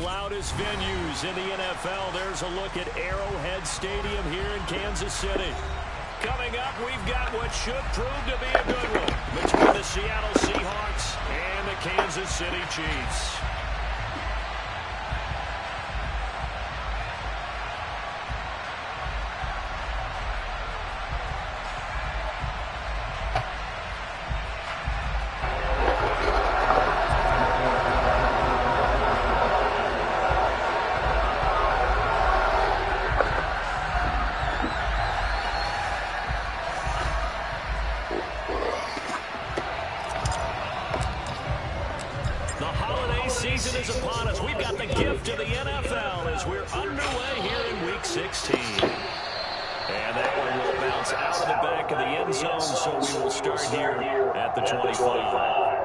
loudest venues in the NFL. There's a look at Arrowhead Stadium here in Kansas City. Coming up, we've got what should prove to be a good one between the Seattle Seahawks and the Kansas City Chiefs. Season is upon us. We've got the gift of the NFL as we're underway here in Week 16. And that one will bounce out of the back of the end zone, so we will start here at the 25.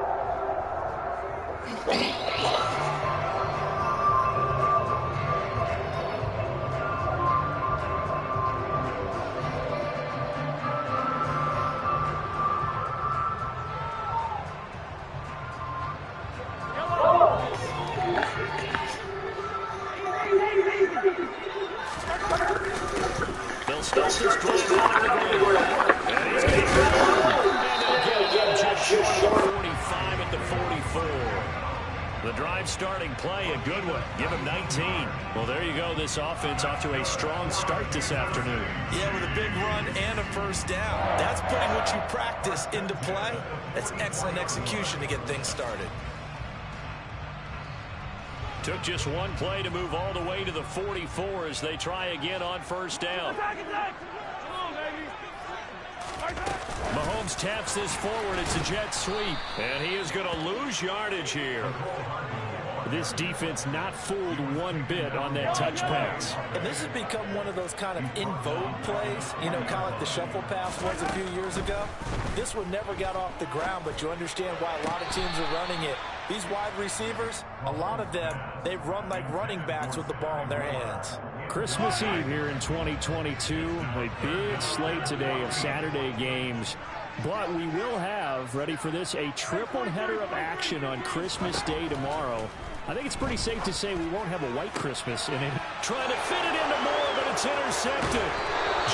They'll start this drive out of the goal. And he's going to get it up just short of 45 at the 44. The drive starting play, a good one. Give him 19. Well, there you go. This offense off to a strong start this afternoon. Yeah, with a big run and a first down. That's putting what you practice into play. That's excellent execution to get things started. Took just one play to move all the way to the 44 as they try again on first down. Mahomes taps this forward. It's a jet sweep. And he is going to lose yardage here. This defense not fooled one bit on that touch pass. And this has become one of those kind of in vogue plays, you know, kind of like the shuffle pass was a few years ago. This one never got off the ground, but you understand why a lot of teams are running it. These wide receivers, a lot of them, they run like running backs with the ball in their hands. Christmas Eve here in 2022. A big slate today of Saturday games. But we will have, ready for this, a triple header of action on Christmas Day tomorrow. I think it's pretty safe to say we won't have a white Christmas in it. Trying to fit it into Moore, but it's intercepted.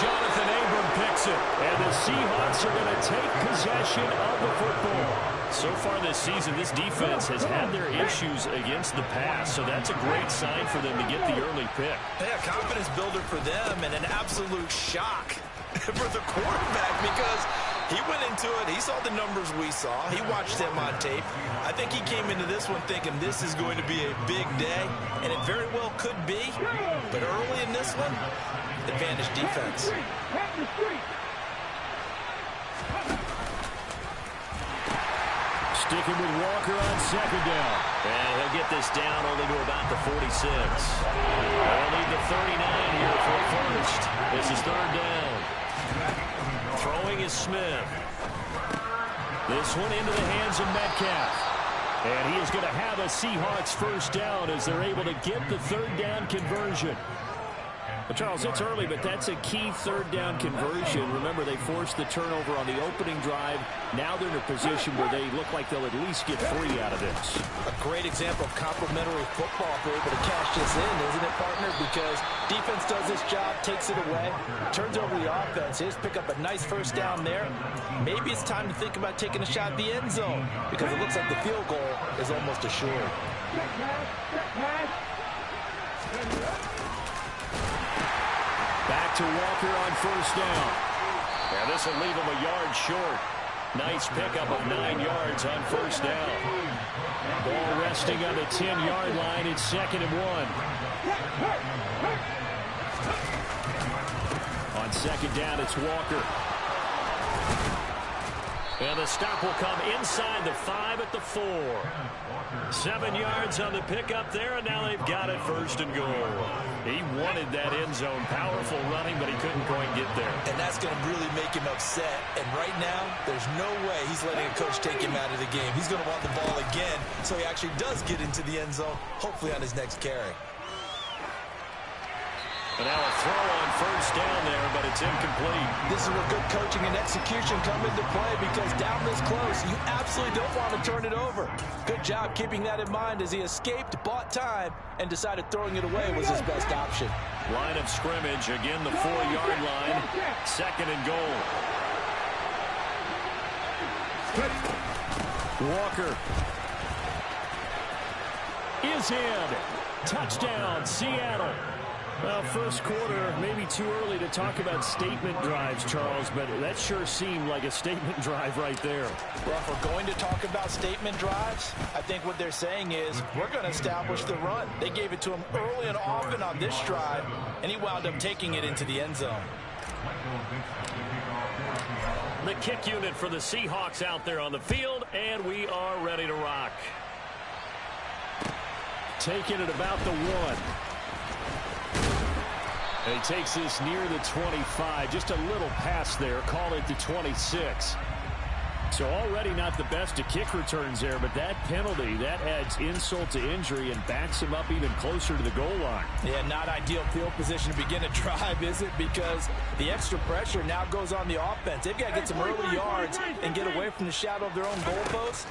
Jonathan Abram picks it. And the Seahawks are going to take possession of the football. So far this season, this defense has had their issues against the pass, so that's a great sign for them to get the early pick. Yeah, confidence builder for them and an absolute shock for the quarterback because he went into it. He saw the numbers we saw. He watched them on tape. I think he came into this one thinking this is going to be a big day, and it very well could be. But early in this one, advantage defense. Sticking with Walker on second down. And he'll get this down only to about the 46. They'll need the 39 here for first. This is third down. Throwing is Smith. This one into the hands of Metcalf. And he is going to have a Seahawks first down as they're able to get the third down conversion. Well, Charles, it's early, but that's a key third down conversion. Remember, they forced the turnover on the opening drive. Now they're in a position where they look like they'll at least get 3 out of this. A great example of complementary football if they're able to cash this in, isn't it, partner? Because defense does this job, takes it away, turns over the offense. Here's pick up a nice first down there. Maybe it's time to think about taking a shot at the end zone because it looks like the field goal is almost assured. Back to Walker on first down. And this will leave him a yard short. Nice pickup of 9 yards on first down. Ball resting on the 10-yard line. It's 2nd and 1. On second down, it's Walker. And the stop will come inside the 5 at the 4. 7 yards on the pickup there, and now they've got it 1st and goal. He wanted that end zone. Powerful running, but he couldn't quite get there. And that's going to really make him upset. And right now, there's no way he's letting a coach take him out of the game. He's going to want the ball again, so he actually does get into the end zone, hopefully on his next carry. And now a throw on first down there, but it's incomplete. This is where good coaching and execution come into play, because down this close, you absolutely don't want to turn it over. Good job keeping that in mind as he escaped, bought time, and decided throwing it away was his best option. Line of scrimmage, again the 4-yard line. Second and goal. Walker is in. Touchdown, Seattle. Well, first quarter, maybe too early to talk about statement drives, Charles, but that sure seemed like a statement drive right there. Well, if we're going to talk about statement drives, I think what they're saying is we're going to establish the run. They gave it to him early and often on this drive, and he wound up taking it into the end zone. The kick unit for the Seahawks out there on the field, and we are ready to rock. Taking it about the 1. And he takes this near the 25. Just a little pass there. Call it the 26. So already not the best of kick returns there, but that penalty, that adds insult to injury and backs him up even closer to the goal line. Yeah, not ideal field position to begin a drive, is it? Because the extra pressure now goes on the offense. They've got to get some early yards and get away from the shadow of their own goalposts.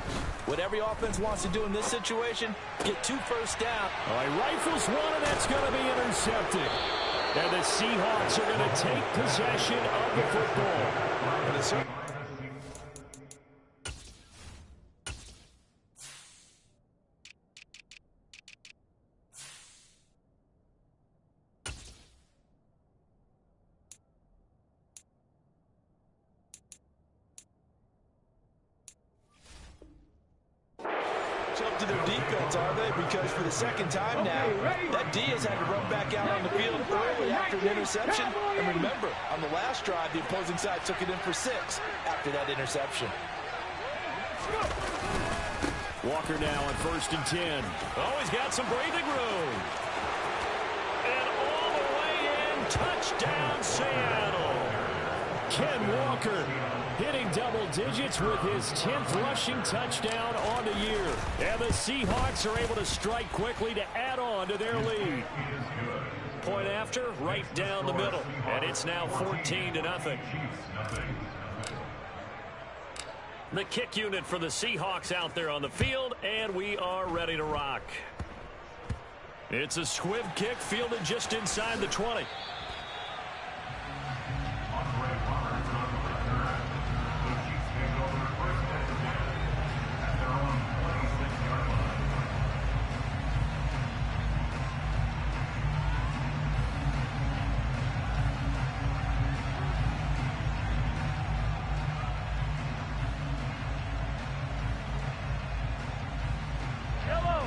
What every offense wants to do in this situation, get 2 first down. All right, rifles one, and that's going to be intercepted. And the Seahawks are going to take possession of the football. Up to their defense, are they? Because for the second time now, that D has had to run back out on the field early after an interception. And remember, on the last drive, the opposing side took it in for 6 after that interception. Walker now on 1st and 10. Oh, he's got some breathing room. And all the way in, touchdown Seattle. Ken Walker hitting double digits with his 10th rushing touchdown on the year. And the Seahawks are able to strike quickly to add on to their lead. Point after, right down the middle. And it's now 14-0. The kick unit for the Seahawks out there on the field, and we are ready to rock. It's a squib kick fielded just inside the 20.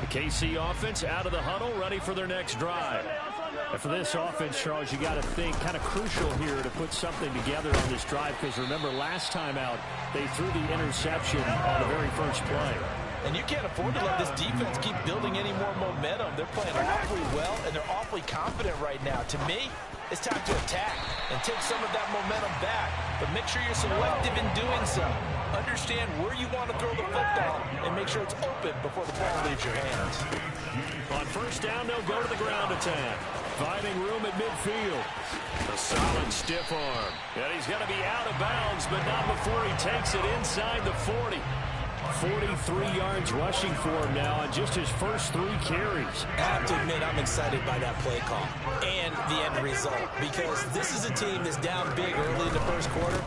KC offense out of the huddle, ready for their next drive. And for this offense, Charles, you got to think kind of crucial here to put something together on this drive, because remember last time out they threw the interception on the very first play. And you can't afford to let this defense keep building any more momentum. They're playing awfully well, and they're awfully confident right now. To me, it's time to attack and take some of that momentum back. But make sure you're selective in doing so. Understand where you want to throw the football and make sure it's open before the ball leaves your hands. On first down, they'll go to the ground attack. Finding room at midfield. A solid stiff arm. And he's going to be out of bounds, but not before he takes it inside the 40. 43 yards rushing for him now on just his first 3 carries. I have to admit, I'm excited by that play call and the end result, because this is a team that's down big early in the first quarter,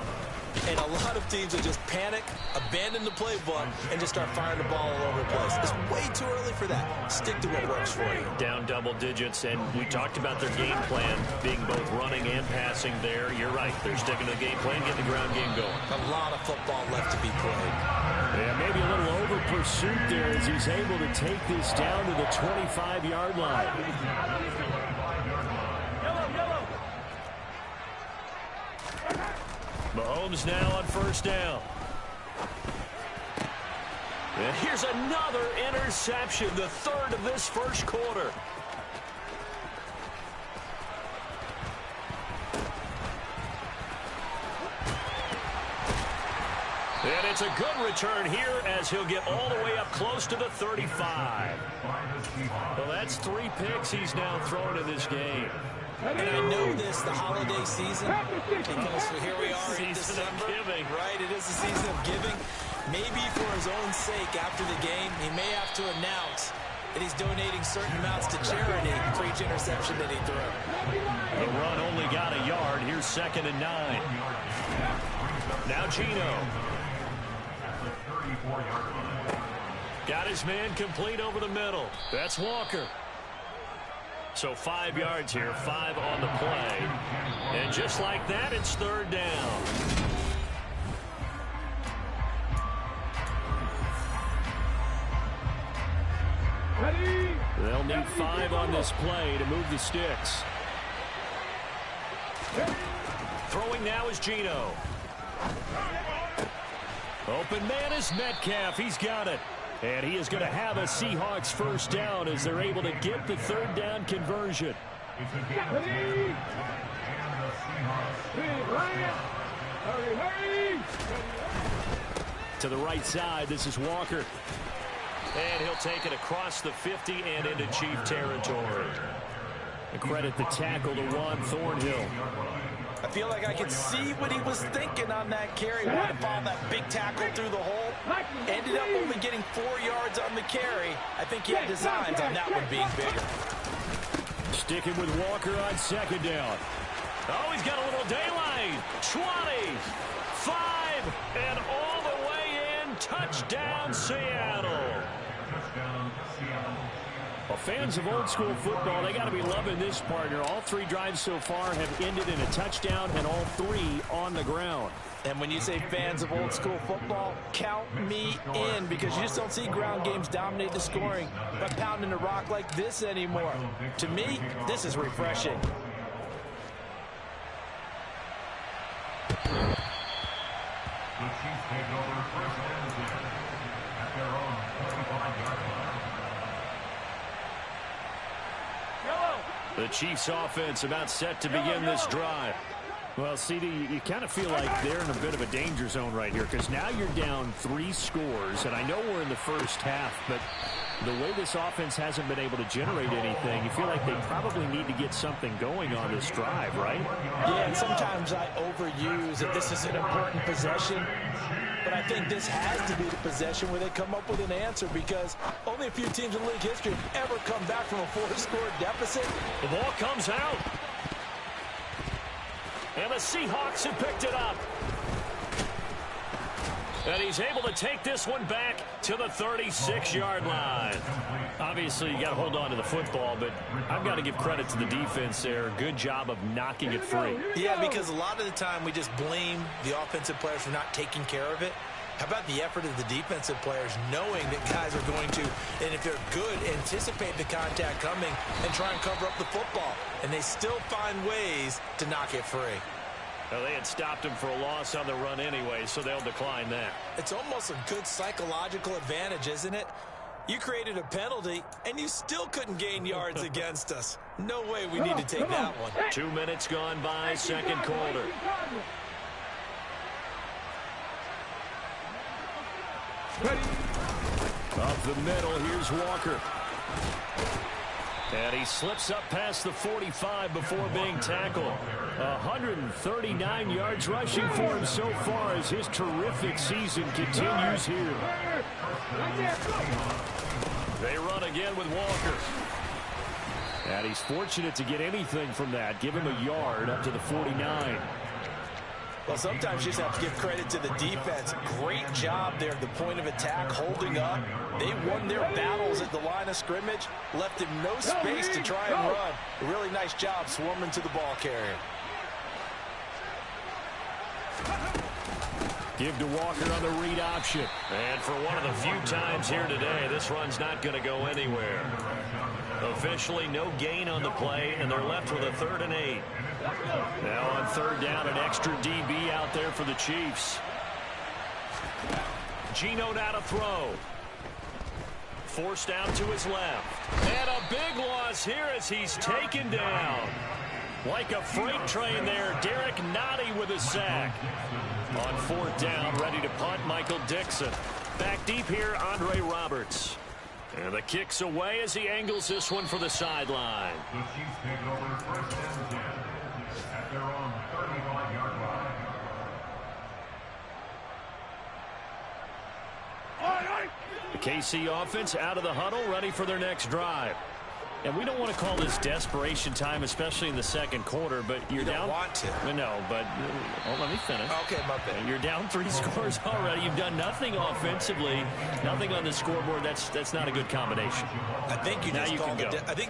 and a lot of teams will just panic, abandon the playbook, and just start firing the ball all over the place. It's way too early for that. Stick to what works for you. Down double digits, and we talked about their game plan being both running and passing there. You're right. They're sticking to the game plan, getting the ground game going. A lot of football left to be played. Yeah, maybe a little over pursuit there as he's able to take this down to the 25-yard line. Mahomes now on first down. And here's another interception, the 3rd of this first quarter. And it's a good return here as he'll get all the way up close to the 35. Well, that's 3 picks he's now thrown in this game. And I know this, the holiday season, because here we are in December, right? It is the season of giving. Maybe for his own sake, after the game, he may have to announce that he's donating certain amounts to charity for each interception that he threw. The run only got a yard. Here's 2nd and 9. Now Geno. Got his man complete over the middle. That's Walker. So 5 yards here, 5 on the play. And just like that, it's 3rd down. They'll need 5 on this play to move the sticks. Throwing now is Geno. Open man is Metcalf. He's got it. And he is going to have a Seahawks 1st down as they're able to get the 3rd down conversion. To the right side, this is Walker. And he'll take it across the 50 and into Chief territory. A credit the tackle to Juan Thornhill. I feel like I could see what he was thinking on that carry. Wanted to follow that big tackle through the hole. Ended up only getting 4 yards on the carry. I think he had designs on that one being bigger. Sticking with Walker on 2nd down. Oh, he's got a little daylight. 20, 5, and all the way in. Touchdown, Seattle. Well, fans of old school football, they got to be loving this, partner. All 3 drives so far have ended in a touchdown, and all 3 on the ground. And when you say fans of old school football, count me in, because you just don't see ground games dominate the scoring by pounding the rock like this anymore. To me, this is refreshing. The Chiefs take over 1st and 10 at their own 25-yard line. The Chiefs offense about set to begin this drive. Well, CD, you kind of feel like they're in a bit of a danger zone right here, because now you're down 3 scores, and I know we're in the first half, but the way this offense hasn't been able to generate anything, you feel like they probably need to get something going on this drive, right? Yeah, and sometimes I overuse that this is an important possession, but I think this has to be the possession where they come up with an answer, because only a few teams in league history have ever come back from a 4-score deficit. The ball comes out. And the Seahawks have picked it up. And he's able to take this one back to the 36-yard line. Obviously, you got to hold on to the football, but I've got to give credit to the defense there. Good job of knocking it free. Yeah, because a lot of the time we just blame the offensive players for not taking care of it. How about the effort of the defensive players knowing that guys are going to, and if they're good, anticipate the contact coming and try and cover up the football. And they still find ways to knock it free. Well, they had stopped him for a loss on the run anyway, so they'll decline that. It's almost a good psychological advantage, isn't it? You created a penalty, and you still couldn't gain yards against us. No way we need to take that one. 2 minutes gone by, 2nd quarter. Up the middle, here's Walker. And he slips up past the 45 before being tackled. 139 yards rushing for him so far as his terrific season continues here. They run again with Walker. And he's fortunate to get anything from that. Give him a yard up to the 49. Well, sometimes you just have to give credit to the defense. Great job there at the point of attack, holding up. They won their battles at the line of scrimmage, left him no space to try and run. A really nice job swarming to the ball carrier. Give to Walker on the read option. And for one of the few times here today, this run's not going to go anywhere. Officially no gain on the play, and they're left with a 3rd and 8. Now on 3rd down, an extra DB out there for the Chiefs. Geno now to throw. Forced out to his left. And a big loss here as he's taken down. Like a freight train there, Derek Nottie with a sack. On 4th down, ready to punt, Michael Dixon. Back deep here, Andre Roberts. And the kick's away as he angles this one for the sideline. The Chiefs take over first and 10 at their own 35-yard line. The KC offense out of the huddle, ready for their next drive. And we don't want to call this desperation time, especially in the second quarter, but you're down. You don't want to. No, but let me finish. Okay, my bad. You're down 3 scores already. You've done nothing offensively, nothing on the scoreboard. That's not a good combination. I think you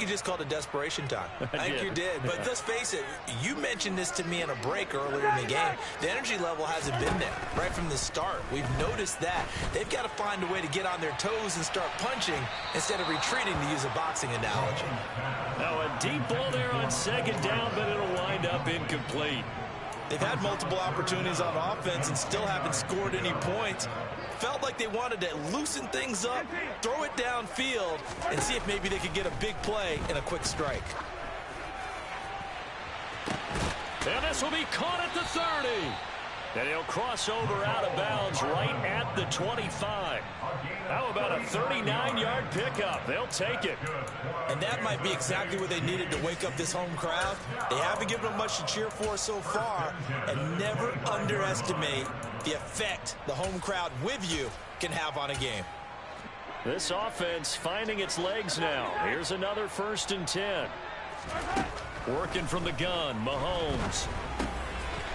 just called it desperation time. I think you did. But let's face it, you mentioned this to me in a break earlier in the game. The energy level hasn't been there right from the start. We've noticed that. They've got to find a way to get on their toes and start punching instead of retreating, to use a boxing analogy. Now a deep ball there on second down, but it'll wind up incomplete. They've had multiple opportunities on offense and still haven't scored any points. Felt like they wanted to loosen things up, throw it downfield, and see if maybe they could get a big play and a quick strike. And this will be caught at the 30. And he'll cross over out of bounds right at the 25. How about a 39-yard pickup? They'll take it. And that might be exactly what they needed to wake up this home crowd. They haven't given them much to cheer for so far. And never underestimate the effect the home crowd with you can have on a game. This offense finding its legs now. Here's another 1st and 10. Working from the gun, Mahomes.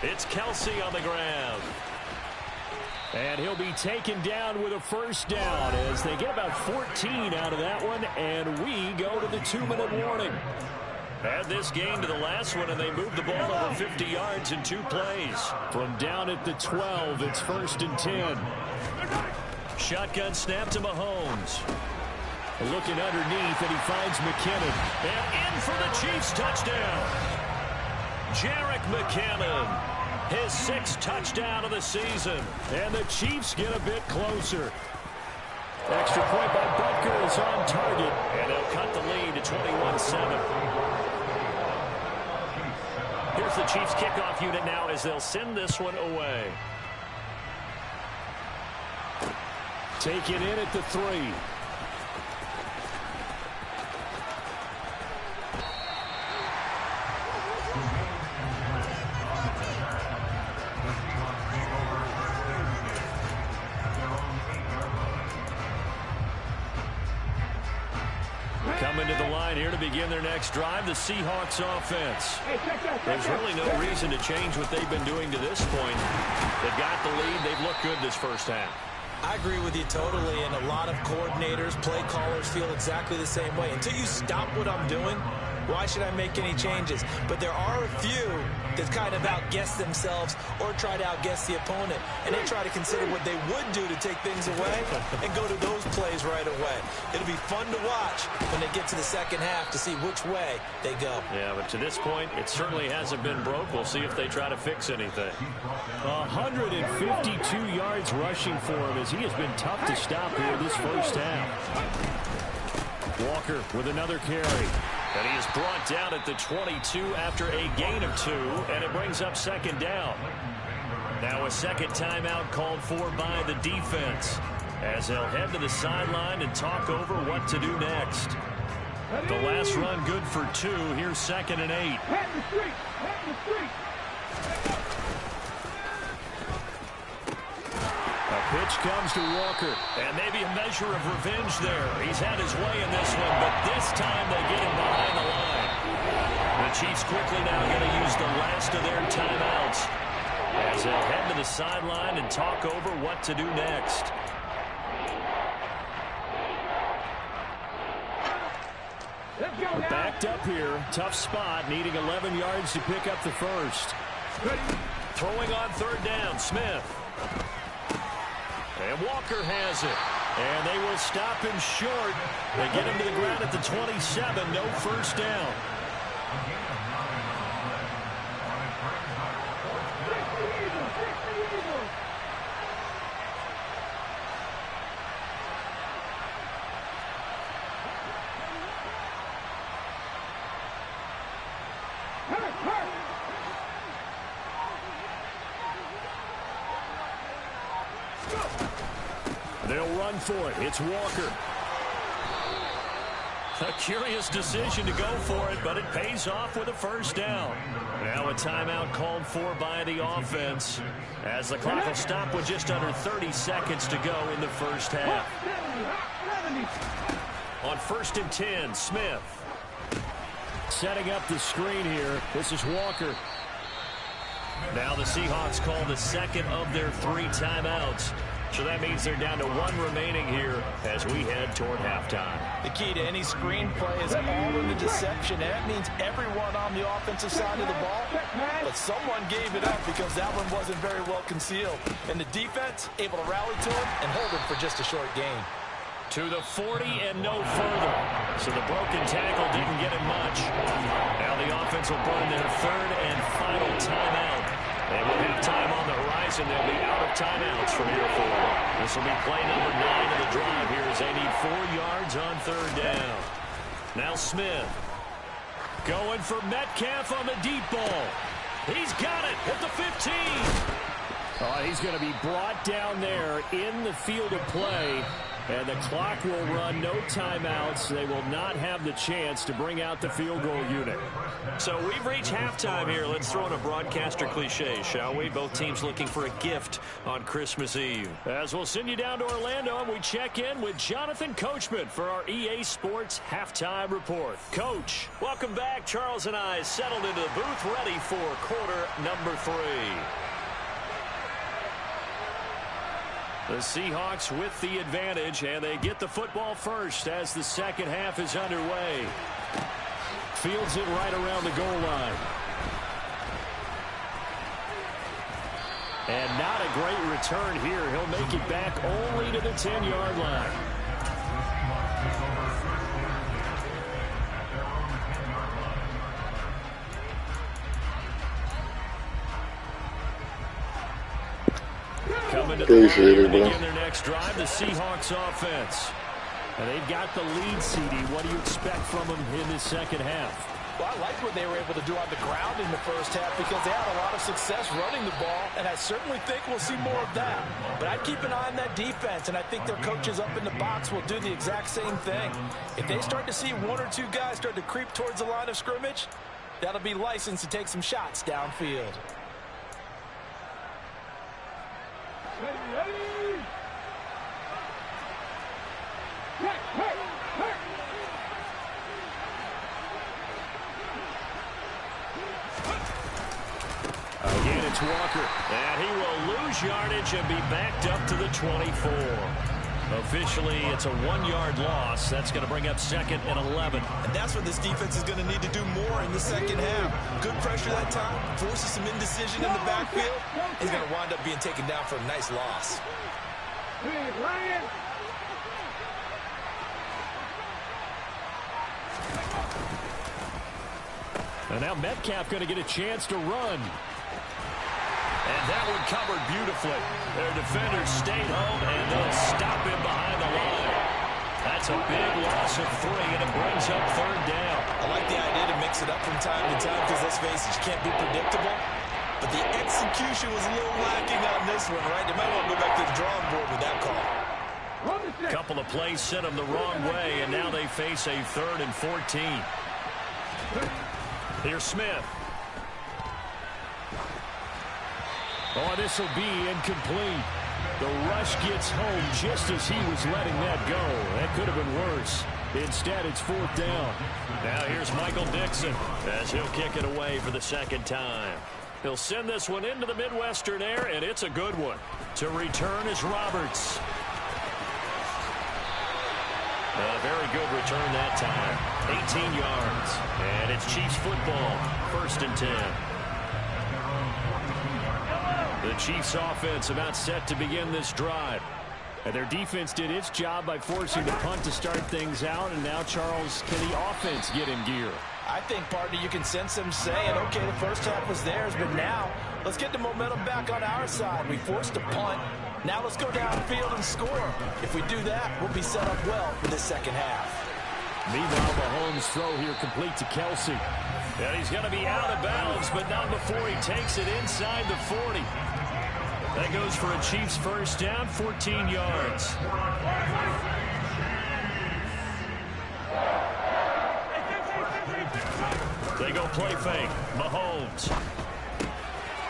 It's Kelsey on the ground. And he'll be taken down with a 1st down as they get about 14 out of that one, and we go to the 2-minute warning. Add this game to the last one, and they moved the ball over 50 yards in 2 plays. From down at the 12, it's 1st and 10. Shotgun snap to Mahomes. Looking underneath, and he finds McKinnon. And in for the Chiefs touchdown. Jerick McKinnon. His 6th touchdown of the season. And the Chiefs get a bit closer. Extra point by Butker is on target. And they'll cut the lead to 21-7. Here's the Chiefs kickoff unit now as they'll send this one away. Taken in at the 3. Coming to the line here to begin their next drive, the Seahawks offense. There's really no reason to change what they've been doing to this point. They've got the lead. They've looked good this first half. I agree with you totally, and a lot of coordinators, play callers feel exactly the same way. Until you stop what I'm doing, why should I make any changes? But there are a few that kind of outguess themselves or try to outguess the opponent, and they try to consider what they would do to take things away and go to those plays right away. It'll be fun to watch when they get to the second half to see which way they go. Yeah, but to this point, it certainly hasn't been broke. We'll see if they try to fix anything. 152 yards rushing for him as he has been tough to stop here this first half. Walker with another carry. And he is brought down at the 22 after a gain of 2, and it brings up 2nd down. Now a second timeout called for by the defense as they'll head to the sideline and talk over what to do next. The last run good for 2. Here's 2nd and 8. A pitch comes to Walker, and maybe a measure of revenge there. He's had his way in this one, but this time they get him behind the line. The Chiefs quickly now going to use the last of their timeouts as they'll head to the sideline and talk over what to do next. Backed up here, tough spot, needing 11 yards to pick up the first. Throwing on 3rd down, Smith. And Walker has it. And they will stop him short. They get him to the ground at the 27. No 1st down. They'll run for it. It's Walker. A curious decision to go for it, but it pays off with a first down. Now a timeout called for by the offense as the clock will stop with just under 30 seconds to go in the first half. On 1st and 10, Smith. Setting up the screen here. This is Walker. Now the Seahawks call the second of their 3 timeouts. So that means they're down to 1 remaining here as we head toward halftime. The key to any screen play is all in the deception. And that means everyone on the offensive side of the ball. But someone gave it up because that one wasn't very well concealed. And the defense able to rally to him and hold him for just a short gain. To the 40 and no further. So the broken tackle didn't get him much. Now the offense will burn their 3rd and final timeout. And with halftime on the horizon, they'll be out of timeouts from here forward. This will be play number 9 of the drive here as they need 4 yards on 3rd down. Now Smith. Going for Metcalf on the deep ball. He's got it at the 15. He's going to be brought down there in the field of play. And the clock will run, no timeouts. They will not have the chance to bring out the field goal unit. So we've reached halftime here. Let's throw in a broadcaster cliche, shall we? Both teams looking for a gift on Christmas Eve. As we'll send you down to Orlando, and we check in with Jonathan Coachman for our EA Sports Halftime Report. Coach, welcome back. Charles and I settled into the booth, ready for quarter number 3. The Seahawks with the advantage, and they get the football first as the second half is underway. Fields it right around the goal line. And not a great return here. He'll make it back only to the 10-yard line. Coming to the line to begin their next drive, the Seahawks offense. And they've got the lead, CD. What do you expect from them in the second half? Well, I like what they were able to do on the ground in the first half because they had a lot of success running the ball, and I certainly think we'll see more of that. But I'd keep an eye on that defense, and I think their coaches up in the box will do the exact same thing. If they start to see 1 or 2 guys start to creep towards the line of scrimmage, that'll be licensed to take some shots downfield. Again, it's Walker. And he will lose yardage and be backed up to the 24. Officially, it's a 1-yard loss. That's going to bring up 2nd and 11. And that's what this defense is going to need to do more in the second half. Good pressure that time, forces some indecision in the backfield. He's going to wind up being taken down for a nice loss. And now Metcalf going to get a chance to run. And that one covered beautifully. Their defenders stayed home, and they'll stop him behind the line. That's a big loss of 3, and it brings up 3rd down. I like the idea to mix it up from time to time because, let's face it, you can't be predictable. But the execution was a little lacking on this one, right? They might want to go back to the drawing board with that call. A couple of plays sent them the wrong way, and now they face a 3rd and 14. Here's Smith. Oh, this will be incomplete. The rush gets home just as he was letting that go. That could have been worse. Instead, it's 4th down. Now here's Michael Dixon as he'll kick it away for the 2nd time. He'll send this one into the Midwestern air, and it's a good one. To return is Roberts. A very good return that time. 18 yards. And it's Chiefs football. 1st and 10. The Chiefs offense about set to begin this drive. And their defense did its job by forcing the punt to start things out. And now, Charles, can the offense get in gear? I think, partner, you can sense them saying, okay, the first half was theirs, but now let's get the momentum back on our side. We forced a punt. Now let's go downfield and score. If we do that, we'll be set up well for this second half. Meanwhile, Mahomes' throw here complete to Kelsey. And he's going to be out of bounds, but not before he takes it inside the 40. That goes for a Chiefs first down, 14 yards. They go play fake. Mahomes.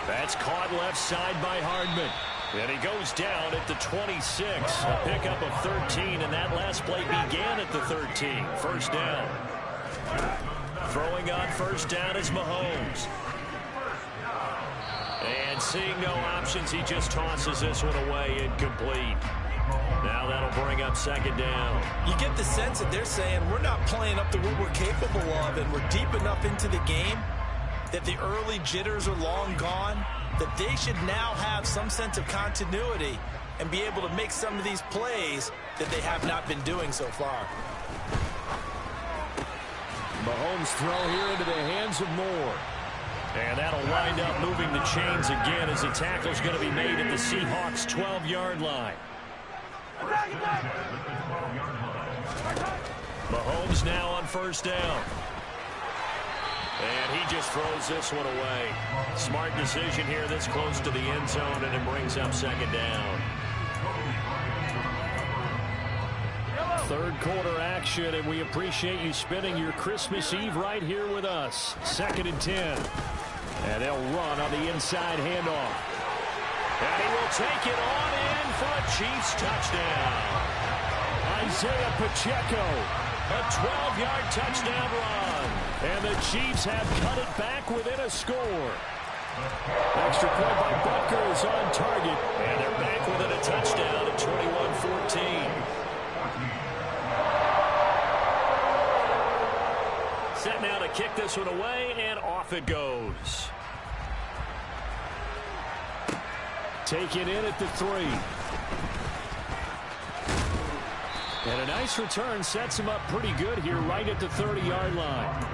That's caught left side by Hardman. And he goes down at the 26. A pickup of 13, and that last play began at the 13. First down. Throwing on first down is Mahomes. And seeing no options, he just tosses this one away, incomplete. Now that'll bring up second down. You get the sense that they're saying we're not playing up to what we're capable of, and we're deep enough into the game that the early jitters are long gone, that they should now have some sense of continuity and be able to make some of these plays that they have not been doing so far. Mahomes throw here into the hands of Moore. And that'll wind up moving the chains again as the tackle's going to be made at the Seahawks' 12-yard line. Mahomes now on first down. And he just throws this one away. Smart decision here this close to the end zone, and it brings up second down. Third quarter action, and we appreciate you spending your Christmas Eve right here with us. 2nd and 10. And they'll run on the inside handoff. And he will take it on in for a Chiefs touchdown. Isaiah Pacheco, a 12-yard touchdown run. And the Chiefs have cut it back within a score. Extra point by Butker is on target. And they're back within a touchdown at 21-14. Set now to kick this one away, and off it goes. Taken in at the 3. And a nice return sets him up pretty good here right at the 30-yard line.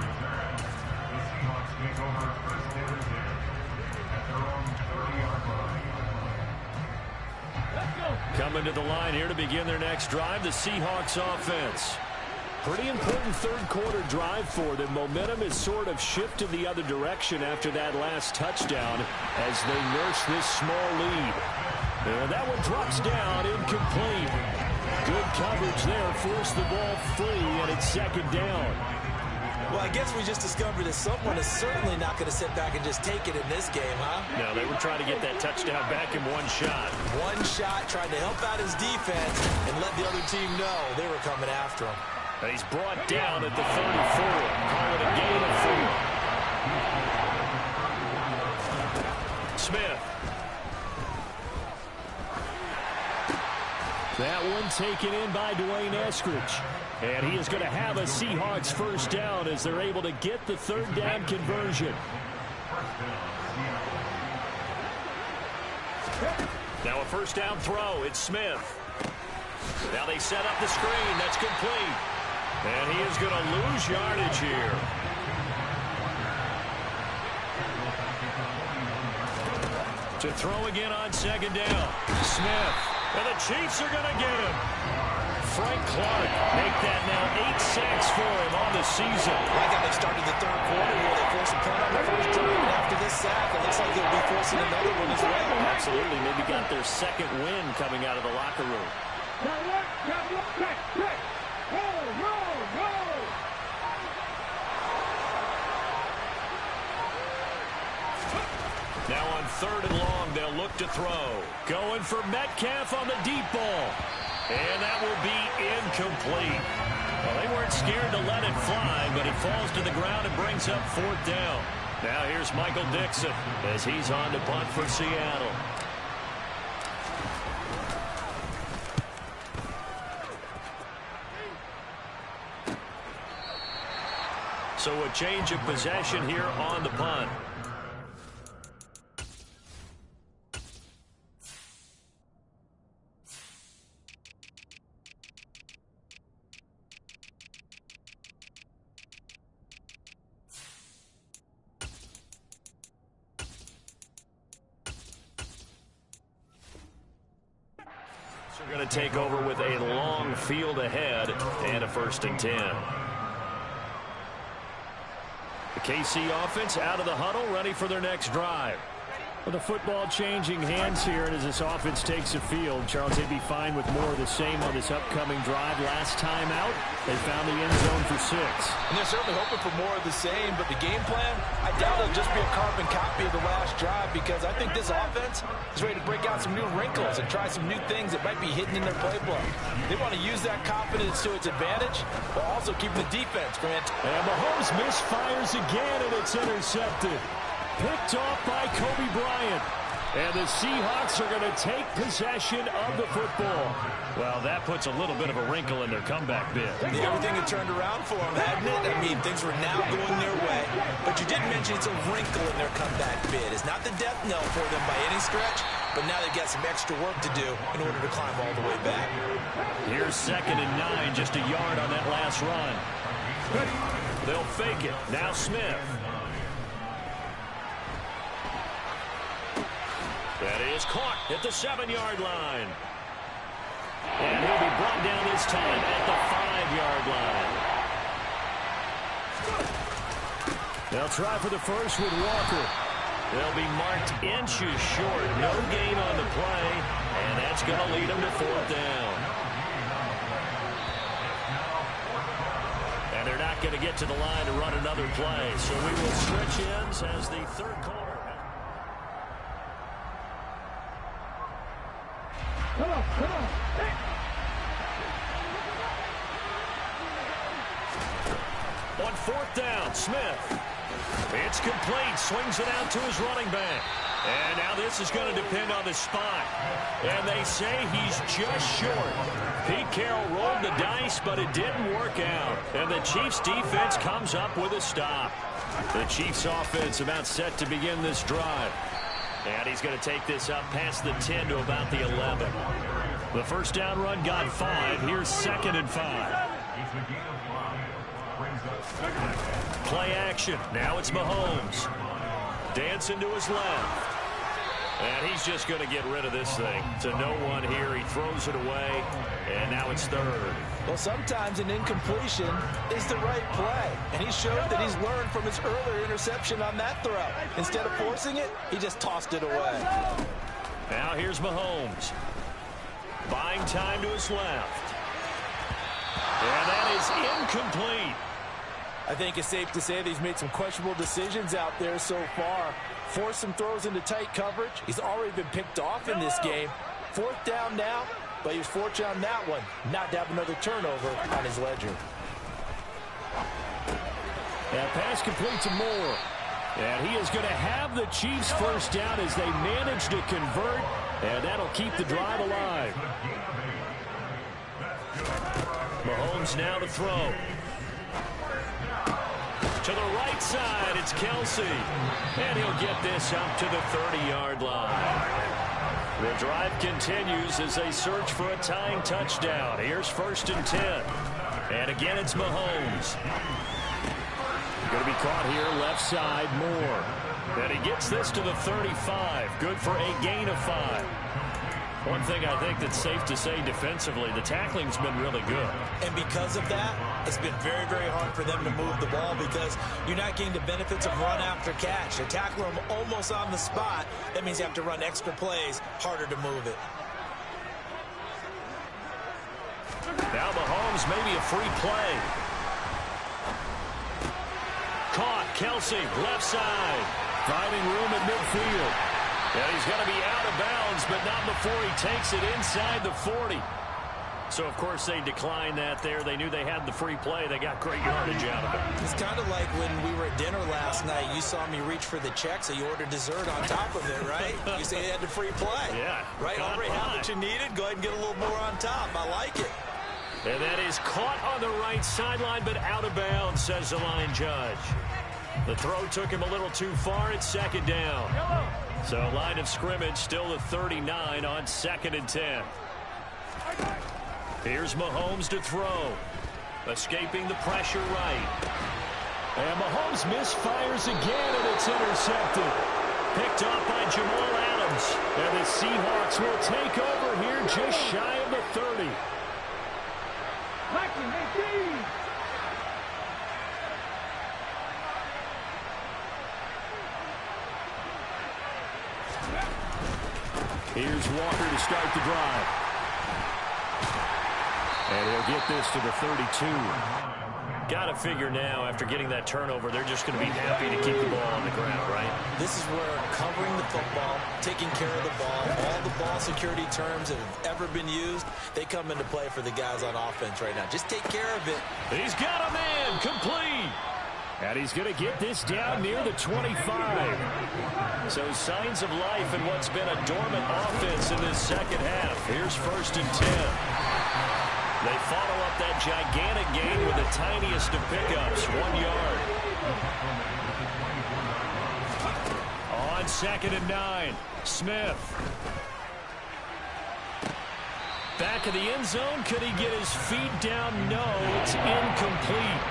Coming to the line here to begin their next drive, the Seahawks offense. Pretty important third quarter drive for them. Momentum has sort of shifted the other direction after that last touchdown as they nurse this small lead. And that one drops down, incomplete. Good coverage there, forced the ball free, and it's second down. Well, I guess we just discovered that someone is certainly not going to sit back and just take it in this game, huh? No, they were trying to get that touchdown back in one shot. One shot, trying to help out his defense and let the other team know they were coming after him. And he's brought down at the 34. Call it a gain of 4. Smith. That one taken in by Dwayne Eskridge. And he is going to have a Seahawks first down as they're able to get the third down conversion. Now a first down throw. It's Smith. Now they set up the screen. That's complete. And he is going to lose yardage here. To throw again on second down. Smith. And the Chiefs are going to get him. Frank Clark make that now 8 sacks for him on the season. Like how they started the third quarter where they forced a punt on the first drive, and after this sack, it looks like they'll be forcing another one as well. Absolutely. Maybe got their second win coming out of the locker room. Now on third and long, they'll look to throw. Going for Metcalf on the deep ball. And that will be incomplete. Well, they weren't scared to let it fly, but it falls to the ground and brings up fourth down. Now here's Michael Dixon as he's on to punt for Seattle. So a change of possession here on the punt. They're going to take over with a long field ahead and a 1st and 10. The KC offense out of the huddle, ready for their next drive. Well, the football changing hands here, and as this offense takes the field, Charles, they'd be fine with more of the same on this upcoming drive. Last time out, they found the end zone for 6. And they're certainly hoping for more of the same, but the game plan, I doubt it'll just be a carbon copy of the last drive, because I think this offense is ready to break out some new wrinkles and try some new things that might be hidden in their playbook. They want to use that confidence to its advantage, while also keeping the defense from it. And Mahomes misfires again, and it's intercepted. Picked off by Kobe Bryant. And the Seahawks are going to take possession of the football. Well, that puts a little bit of a wrinkle in their comeback bid. Everything had turned around for them, hadn't it? I mean, things were now going their way. But you did mention it's a wrinkle in their comeback bid. It's not the death knell for them by any stretch, but now they've got some extra work to do in order to climb all the way back. Here's 2nd and 9, just a yard on that last run. They'll fake it. Now Smith. That is caught at the 7-yard line. And he'll be brought down this time at the 5-yard line. They'll try for the first with Walker. They'll be marked inches short. No gain on the play, and that's going to lead them to 4th down. And they're not going to get to the line to run another play, so we will switch ends as the 3rd quarter. Come on. Hey. On 4th down, Smith. It's complete. Swings it out to his running back. And now this is going to depend on the spot. And they say he's just short. Pete Carroll rolled the dice, but it didn't work out. And the Chiefs' defense comes up with a stop. The Chiefs' offense about set to begin this drive. And he's going to take this up past the 10 to about the 11. The first down run got 5. Here's 2nd and 5. Play action. Now it's Mahomes. Dancing to his left. And he's just going to get rid of this thing. To no one here. He throws it away. And now it's 3rd. Well, sometimes an incompletion is the right play. And he showed that he's learned from his earlier interception on that throw. Instead of forcing it, he just tossed it away. Now here's Mahomes. Buying time to his left. And that is incomplete. I think it's safe to say that he's made some questionable decisions out there so far. Forced some throws into tight coverage. He's already been picked off in this game. 4th down now, but he was fortunate on that one not to have another turnover on his ledger. That pass complete to Moore. And he is going to have the Chiefs first down as they manage to convert. And that'll keep the drive alive. Mahomes now to throw. To the right side, it's Kelsey. And he'll get this up to the 30-yard line. The drive continues as they search for a tying touchdown. Here's 1st and 10. And again, it's Mahomes. Going to be caught here, left side, Moore. And he gets this to the 35. Good for a gain of 5. One thing I think that's safe to say defensively, the tackling's been really good. And because of that, it's been very, very hard for them to move the ball because you're not getting the benefits of run after catch. They tackle them almost on the spot. That means you have to run extra plays, harder to move it. Now Mahomes, maybe a free play. Caught, Kelsey, left side. Finding room at midfield. Yeah, he's going to be out of bounds, but not before he takes it inside the 40. So, of course, they declined that there. They knew they had the free play. They got great yardage out of it. It's kind of like when we were at dinner last night. You saw me reach for the check, so you ordered dessert on top of it, right? You say you had the free play. Yeah. Right? Already had what you needed. Go ahead and get a little more on top. I like it. And that is caught on the right sideline, but out of bounds, says the line judge. The throw took him a little too far. It's 2nd down. So line of scrimmage still the 39 on 2nd and 10. Here's Mahomes to throw. Escaping the pressure right. And Mahomes misfires again, and it's intercepted. Picked off by Jamal Adams. And the Seahawks will take over here just shy of the 30. Here's Walker to start the drive. And he'll get this to the 32. Got to figure now, after getting that turnover, they're just going to be happy to keep the ball on the ground, right? This is where covering the football, taking care of the ball, all the ball security terms that have ever been used, they come into play for the guys on offense right now. Just take care of it. He's got a man, complete. And he's going to get this down near the 25. So signs of life in what's been a dormant offense in this second half. Here's 1st and 10. They follow up that gigantic gain with the tiniest of pickups, 1 yard. On 2nd and 9, Smith. Back of the end zone. Could he get his feet down? No, it's incomplete.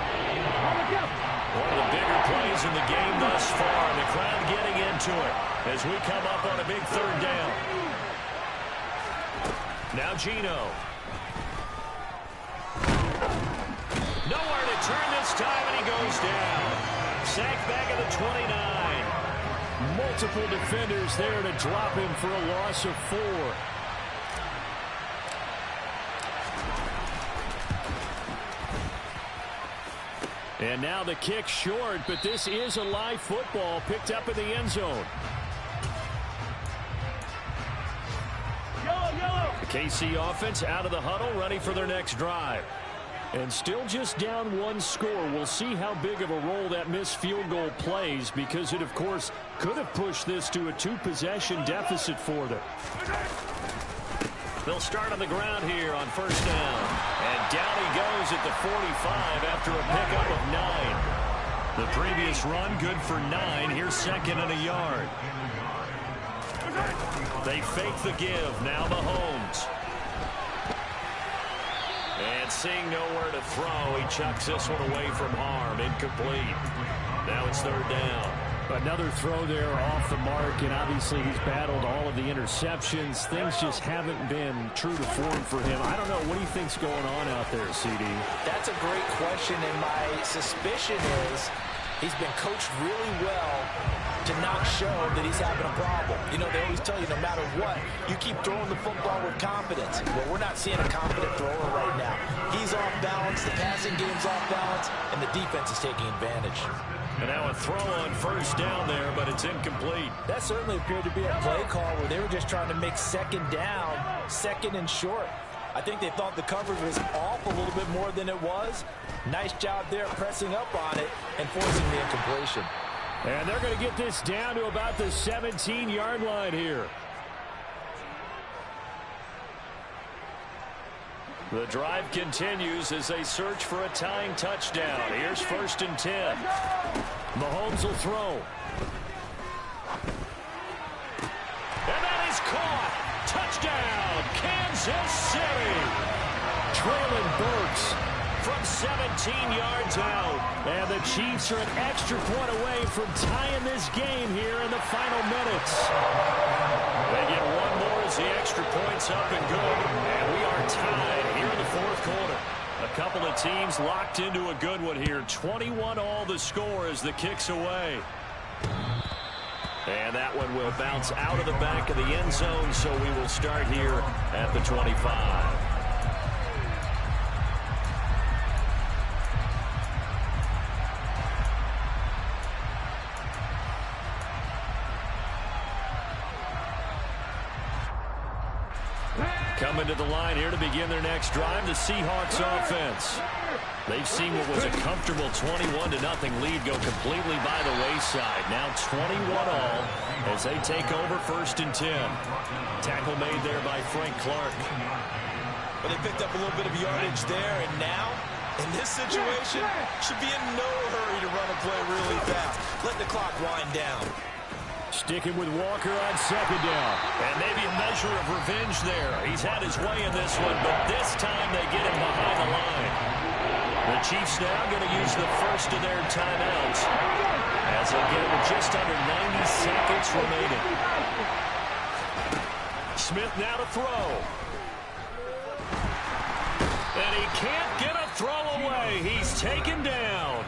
One of the bigger plays in the game thus far. The crowd getting into it as we come up on a big 3rd down. Now Geno. Nowhere to turn this time, and he goes down. Sacked back at the 29. Multiple defenders there to drop him for a loss of 4. And now the kick short, but this is a live football picked up in the end zone. The KC offense out of the huddle, ready for their next drive. And still just down 1 score. We'll see how big of a role that missed field goal plays, because it, of course, could have pushed this to a 2-possession deficit for them. They'll start on the ground here on 1st down. And down he goes at the 45 after a pickup of 9. The previous run good for 9. Here's 2nd and a yard. They fake the give. Now Mahomes. And seeing nowhere to throw, he chucks this one away from harm. Incomplete. Now it's 3rd down. Another throw there off the mark, and obviously he's battled all of the interceptions. Things just haven't been true to form for him. I don't know. What do you think's going on out there, CD? That's a great question, and my suspicion is he's been coached really well to not show that he's having a problem. You know, they always tell you no matter what, you keep throwing the football with confidence. Well, we're not seeing a confident thrower right now. He's off balance, the passing game's off balance, and the defense is taking advantage. And now a throw on 1st down there, but it's incomplete. That certainly appeared to be a play call where they were just trying to make 2nd down, 2nd and short. I think they thought the coverage was off a little bit more than it was. Nice job there pressing up on it and forcing the incompletion. And they're going to get this down to about the 17-yard line here. The drive continues as they search for a tying touchdown. Here's 1st and 10. Mahomes will throw. And that is caught. Touchdown, Kansas City. Traylon Burks from 17 yards out. And the Chiefs are an extra point away from tying this game here in the final minutes. They get one more as the extra point's up and good. And we are tied here in the 4th quarter. A couple of teams locked into a good one here. 21-all the score as the kick's away. And that one will bounce out of the back of the end zone, so we will start here at the 25. Coming to the line here to begin their next drive, the Seahawks offense. They've seen what was a comfortable 21-0 lead go completely by the wayside. Now 21-all as they take over 1st and 10. Tackle made there by Frank Clark. But they picked up a little bit of yardage there, and now, in this situation, should be in no hurry to run a play really fast. Let the clock wind down. Sticking with Walker on 2nd down. And maybe a measure of revenge there. He's had his way in this one, but this time they get him behind the line. The Chiefs now going to use the first of their timeouts as they get with just under 90 seconds remaining. Smith now to throw. And he can't get a throw away. He's taken down.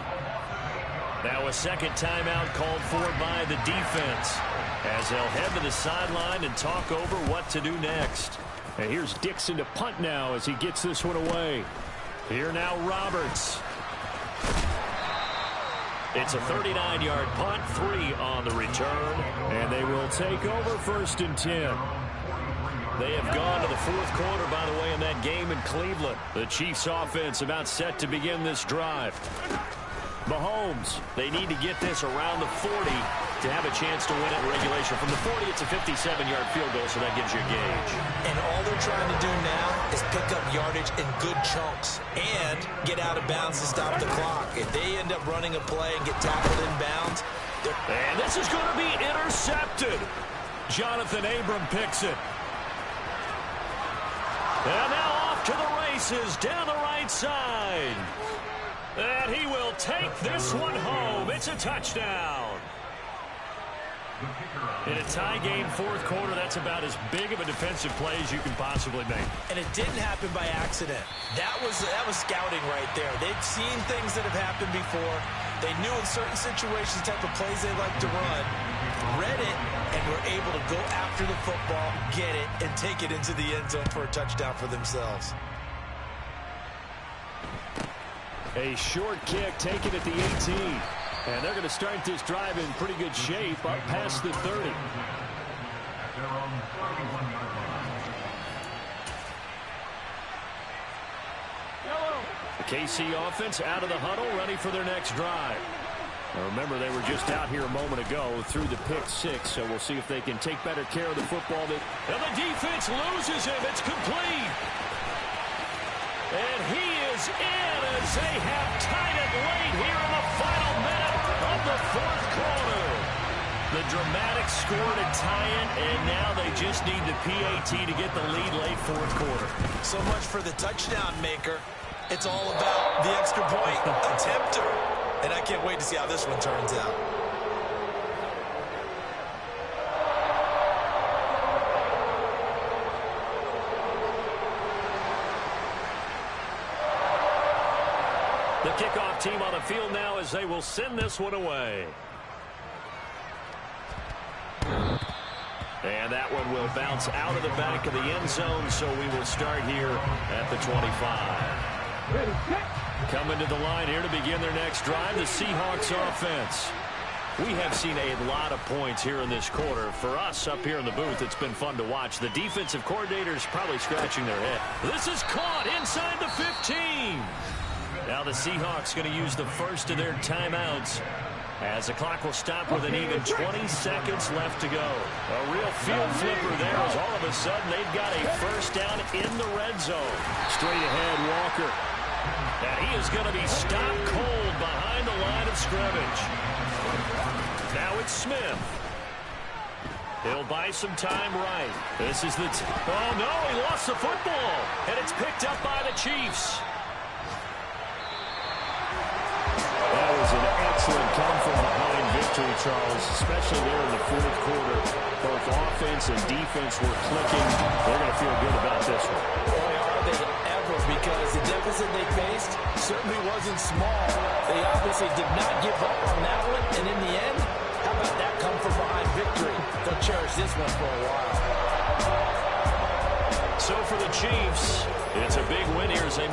Now a second timeout called for by the defense as they'll head to the sideline and talk over what to do next. And here's Dixon to punt now as he gets this one away. Here now Roberts. It's a 39-yard punt, 3 on the return, and they will take over 1st and 10. They have gone to the 4th quarter, by the way, in that game in Cleveland. The Chiefs offense about set to begin this drive. Mahomes, they need to get this around the 40 to have a chance to win it in regulation. From the 40, it's a 57-yard field goal, so that gives you a gauge. And all they're trying to do now is pick up yardage in good chunks and get out of bounds to stop the clock. If they end up running a play and get tackled in bounds, and this is going to be intercepted. Jonathan Abram picks it. And now off to the races down the right side. And he will take this one home. It's a touchdown. In a tie game, 4th quarter, that's about as big of a defensive play as you can possibly make. And it didn't happen by accident. That was scouting right there. They've seen things that have happened before. They knew in certain situations the type of plays they like to run, read it, and were able to go after the football, get it, and take it into the end zone for a touchdown for themselves. A short kick taken at the 18. And they're going to start this drive in pretty good shape up past the 30. The KC offense out of the huddle, ready for their next drive. Now remember, they were just out here a moment ago through the pick 6, so we'll see if they can take better care of the football. And the defense loses him. It's complete. And he is in as they have tied it late here in the final minute of the 4th quarter. The dramatic score to tie it, and now they just need the PAT to get the lead late 4th quarter. So much for the touchdown maker. It's all about the extra point attempter. And I can't wait to see how this one turns out. The kickoff team on the field now as they will send this one away. And that one will bounce out of the back of the end zone, so we will start here at the 25. Ready, set. Coming to the line here to begin their next drive, the Seahawks offense. We have seen a lot of points here in this quarter. For us up here in the booth, it's been fun to watch. The defensive coordinators probably scratching their head. This is caught inside the 15. Now the Seahawks going to use the first of their timeouts as the clock will stop with an even 20 seconds left to go. A real field flipper there as all of a sudden they've got a first down in the red zone. Straight ahead, Walker. And he is going to be stopped cold behind the line of scrimmage. Now it's Smith. He'll buy some time right. This is the... oh, no, he lost the football. And it's picked up by the Chiefs. That was an excellent come-from-behind victory, Charles, especially there in the 4th quarter. Both offense and defense were clicking. They're going to feel good about this one. Boy, are they ever, because the deficit they faced certainly wasn't small. They obviously did not give up on that one, and in the end, how about that come-from-behind victory? They'll cherish this one for a while. So for the Chiefs, it's a big win here as they move